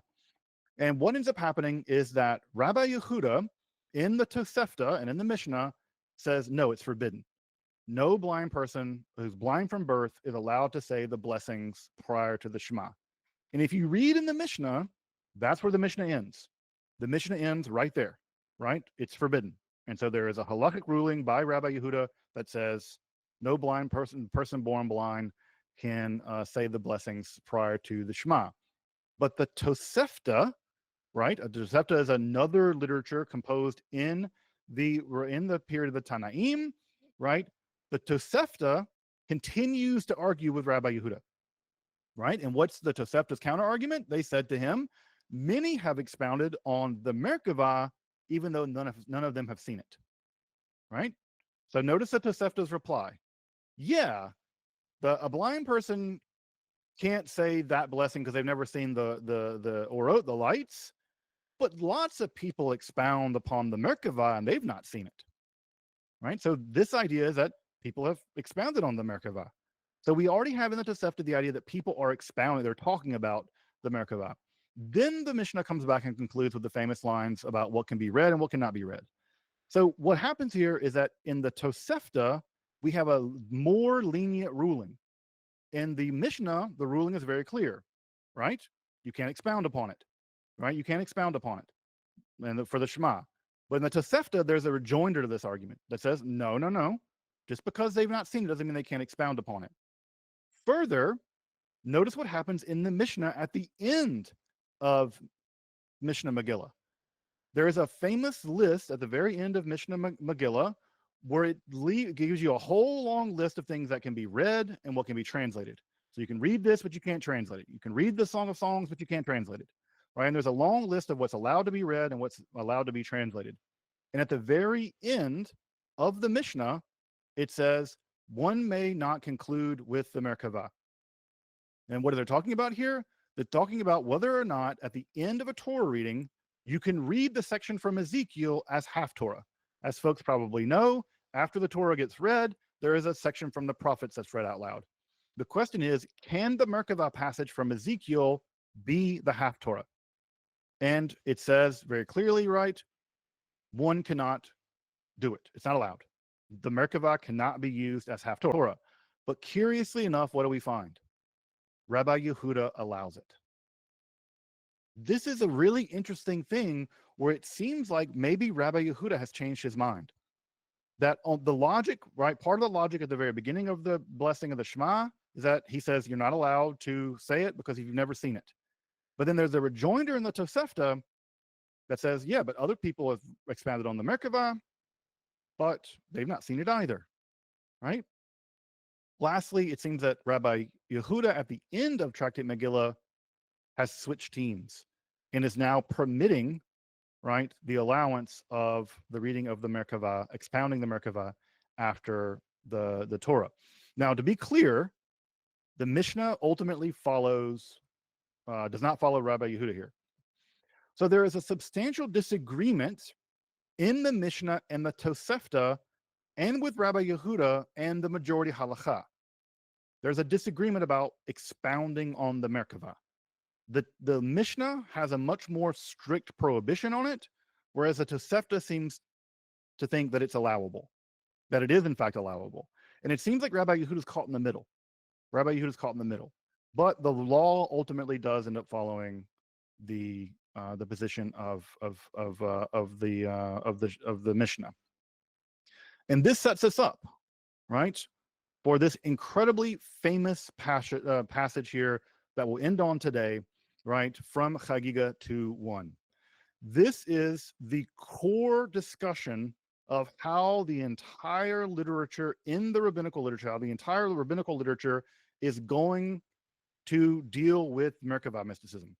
And what ends up happening is that Rabbi Yehuda in the Tosefta and in the Mishnah says, no, it's forbidden. No blind person who's blind from birth is allowed to say the blessings prior to the Shema. And if you read in the Mishnah, that's where the Mishnah ends. The Mishnah ends right there, right? It's forbidden. And so there is a halachic ruling by Rabbi Yehuda that says, no blind person born blind can say the blessings prior to the Shema. But the Tosefta, right? A Tosefta is another literature composed in the period of the Tanaim, right? The Tosefta continues to argue with Rabbi Yehuda, right? And what's the Tosefta's counter argument? They said to him, many have expounded on the Merkavah, even though none of them have seen it, right? So notice the Tosefta's reply. Yeah, a blind person can't say that blessing because they've never seen the orot, the lights, but lots of people expound upon the Merkavah and they've not seen it, right? So this idea is that people have expounded on the Merkavah. So we already have in the Tosefta the idea that people are expounding, they're talking about the Merkavah. Then the Mishnah comes back and concludes with the famous lines about what can be read and what cannot be read. So what happens here is that in the Tosefta, we have a more lenient ruling. In the Mishnah, the ruling is very clear, right? You can't expound upon it, right? You can't expound upon it. And for the Shema. But in the Tosefta, there's a rejoinder to this argument that says, no, no, no. Just because they've not seen it doesn't mean they can't expound upon it. Further, notice what happens in the Mishnah at the end of Mishnah Megillah. There is a famous list at the very end of Mishnah Megillah where it gives you a whole long list of things that can be read and what can be translated. So you can read this, but you can't translate it. You can read the Song of Songs, but you can't translate it. Right? And there's a long list of what's allowed to be read and what's allowed to be translated. And at the very end of the Mishnah, it says, one may not conclude with the Merkavah. And what are they talking about here? They're talking about whether or not at the end of a Torah reading, you can read the section from Ezekiel as half Torah. As folks probably know, after the Torah gets read, there is a section from the prophets that's read out loud. The question is, can the Merkavah passage from Ezekiel be the half Torah? And it says very clearly, right, one cannot do it. It's not allowed. The Merkavah cannot be used as half Torah. But curiously enough, what do we find? Rabbi Yehuda allows it. This is a really interesting thing where it seems like maybe Rabbi Yehuda has changed his mind. That on the logic, right, part of the logic at the very beginning of the blessing of the Shema is that he says you're not allowed to say it because you've never seen it. But then there's a rejoinder in the Tosefta that says, yeah, but other people have expounded on the Merkavah, but they've not seen it either, right? Lastly, it seems that Rabbi Yehuda at the end of Tractate Megillah has switched teams and is now permitting, right, the allowance of the reading of the Merkavah, expounding the Merkavah after the Torah. Now, to be clear, the Mishnah ultimately does not follow Rabbi Yehuda here. So there is a substantial disagreement in the Mishnah and the Tosefta and with Rabbi Yehuda and the majority halacha. There's a disagreement about expounding on the Merkavah. The Mishnah has a much more strict prohibition on it, whereas the Tosefta seems to think that it's allowable, that it is in fact allowable. And it seems like Rabbi Yehuda is caught in the middle. Rabbi Yehuda is caught in the middle. But the law ultimately does end up following the position of the Mishnah, and this sets us up, right, for this incredibly famous passage here that we'll end on today, right, from Chagiga 2:1. This is the core discussion of how the entire literature in the rabbinical literature, how the entire rabbinical literature is going to deal with Merkavah mysticism.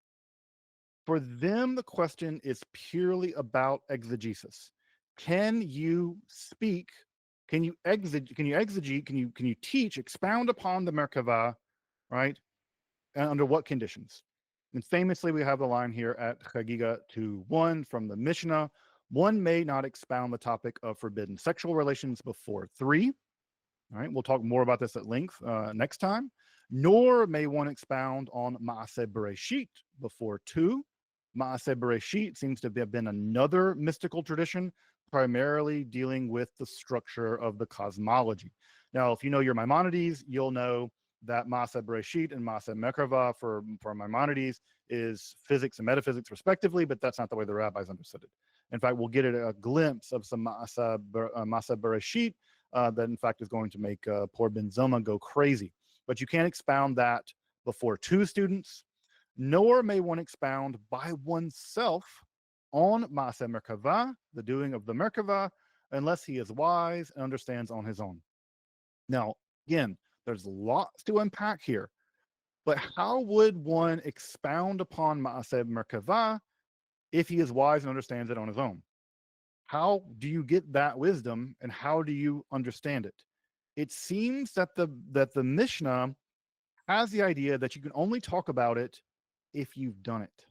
For them, the question is purely about exegesis. Can you speak? Can you exegete? Can you teach? Expound upon the Merkavah, right? And under what conditions? And famously, we have the line here at Chagiga 2:1 from the Mishnah: one may not expound the topic of forbidden sexual relations before 3. All right, we'll talk more about this at length next time. Nor may one expound on Maaseh Bereshit before 2. Maaseh Bereshit seems to have been another mystical tradition, primarily dealing with the structure of the cosmology. Now, if you know your Maimonides, you'll know that Maaseh Bereshit and Maaseh Merkavah for Maimonides is physics and metaphysics respectively, but that's not the way the rabbis understood it. In fact, we'll get a glimpse of some Maaseh Bereshit that in fact is going to make poor Ben Zoma go crazy. But you can't expound that before 2 students, nor may one expound by oneself on Maaseh Merkavah, the doing of the Merkavah, unless he is wise and understands on his own. Now, again, there's lots to unpack here, but how would one expound upon Maaseh Merkavah if he is wise and understands it on his own? How do you get that wisdom, and how do you understand it? It seems that the Mishnah has the idea that you can only talk about it if you've done it.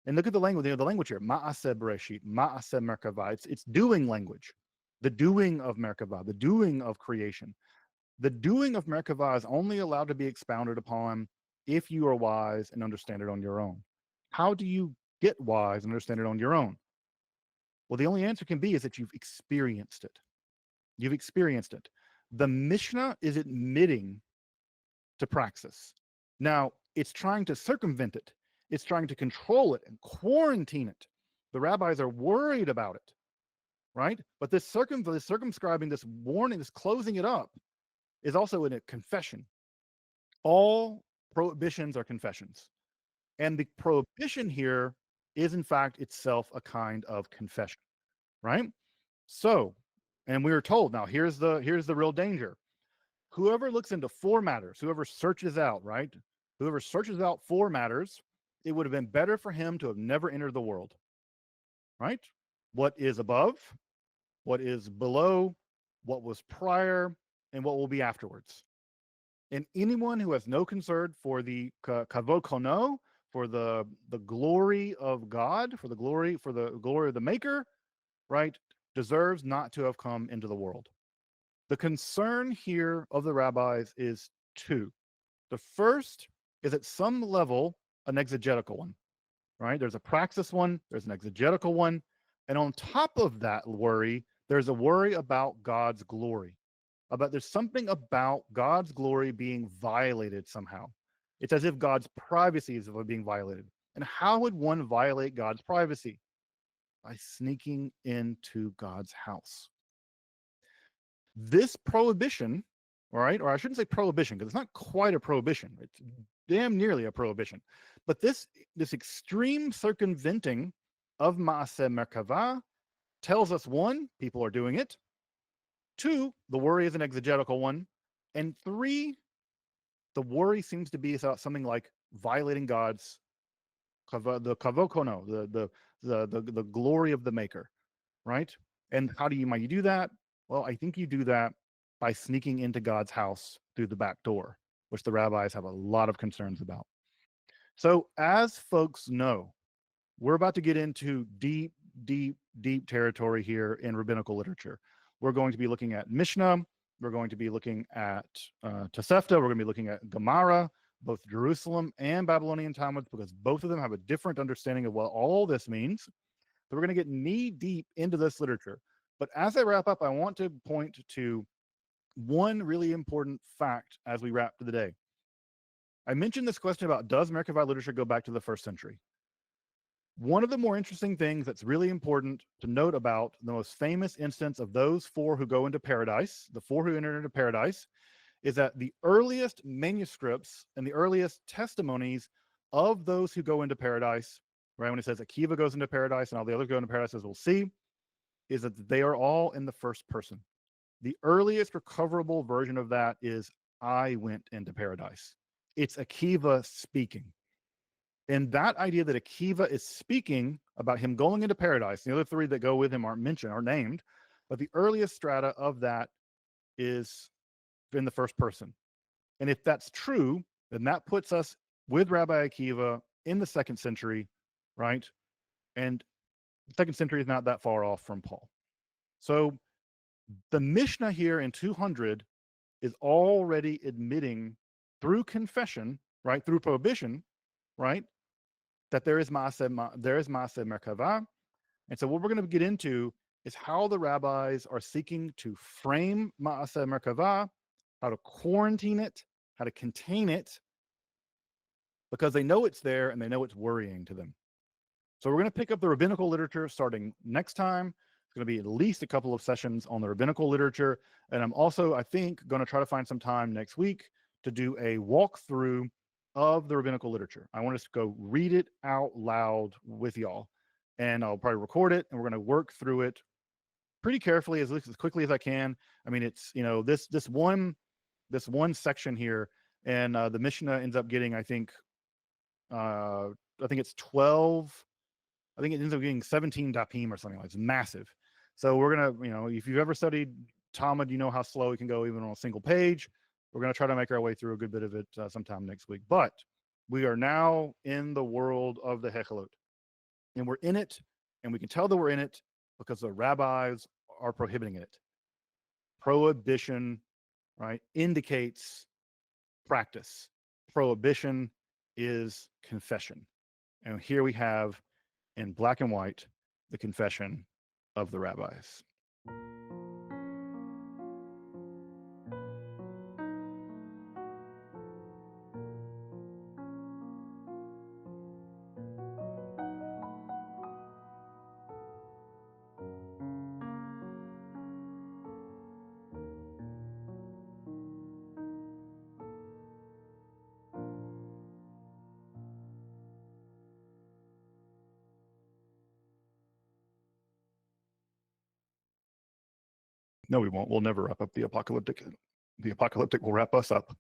And look at the language, the language here: Maaseh Bereshit, Maaseh Merkavah. It's doing language, the doing of Merkavah, the doing of creation. The doing of Merkavah is only allowed to be expounded upon if you are wise and understand it on your own. How do you get wise and understand it on your own? Well, the only answer can be is that you've experienced it. You've experienced it. The Mishnah is admitting to praxis. Now, it's trying to circumvent it. It's trying to control it and quarantine it. The rabbis are worried about it, right? But this circumscribing, this warning, this closing it up is also in a confession. All prohibitions are confessions. And the prohibition here is, in fact, itself a kind of confession, right? So, and we were told, now here's the real danger. Whoever looks into four matters, whoever searches out, right? Whoever searches out four matters, it would have been better for him to have never entered the world, right? What is above, what is below, what was prior, and what will be afterwards. And anyone who has no concern for the kavod kono, for the glory of God, for the glory of the Maker, right, deserves not to have come into the world. The concern here of the rabbis is two. The first is at some level an exegetical one, right? There's a praxis one, there's an exegetical one, and on top of that worry, there's a worry about God's glory. There's something about God's glory being violated somehow. It's as if God's privacy is being violated. And how would one violate God's privacy? By sneaking into God's house. This prohibition, all right, or I shouldn't say prohibition because it's not quite a prohibition. It's damn nearly a prohibition. But this extreme circumventing of Maaseh Merkavah tells us, one, people are doing it. Two, the worry is an exegetical one. And three, the worry seems to be about something like violating God's the kavokono, the glory of the Maker, right? And how might you do that? Well, I think you do that by sneaking into God's house through the back door, which the rabbis have a lot of concerns about. So, as folks know, we're about to get into deep, deep, deep territory here in rabbinical literature. We're going to be looking at Mishnah. We're going to be looking at Tosefta. We're going to be looking at Gemara, both Jerusalem and Babylonian Talmuds, because both of them have a different understanding of what all this means. So we're going to get knee deep into this literature. But as I wrap up, I want to point to one really important fact as we wrap for the day. I mentioned this question about, does Merkavah literature go back to the 1st century? One of the more interesting things that's really important to note about the most famous instance of those four who go into paradise, the four who enter into paradise, is that the earliest manuscripts and the earliest testimonies of those who go into paradise, right, when it says Akiva goes into paradise and all the others go into paradise, as we'll see, is that they are all in the first person. The earliest recoverable version of that is, I went into paradise. It's Akiva speaking. And that idea that Akiva is speaking about him going into paradise, the other three that go with him aren't mentioned, are named, but the earliest strata of that is in the first person. And if that's true, then that puts us with Rabbi Akiva in the 2nd century, right? And the 2nd century is not that far off from Paul. So the Mishnah here in 200 is already admitting through confession, right, through prohibition, right, that there is Maaseh Merkavah. And so what we're going to get into is how the rabbis are seeking to frame Maaseh Merkavah, how to quarantine it, how to contain it, because they know it's there and they know it's worrying to them. So we're going to pick up the rabbinical literature starting next time. It's going to be at least a couple of sessions on the rabbinical literature. And I'm also, I think, going to try to find some time next week to do a walkthrough of the rabbinical literature. I want us to go read it out loud with y'all. And I'll probably record it, and we're going to work through it pretty carefully, as quickly as I can. I mean, it's, this one section here, and the Mishnah ends up getting, I think it's 12. I think it ends up getting 17 dapim or something like that. It's massive. So we're gonna, if you've ever studied Talmud, you know how slow it can go even on a single page. We're gonna try to make our way through a good bit of it sometime next week. But we are now in the world of the Hekhalot, and we're in it, and we can tell that we're in it because the rabbis are prohibiting it. Prohibition, right, indicates practice. Prohibition is confession. And here we have, in black and white, the confession of the rabbis. No, we won't. We'll never wrap up the apocalyptic. The apocalyptic will wrap us up.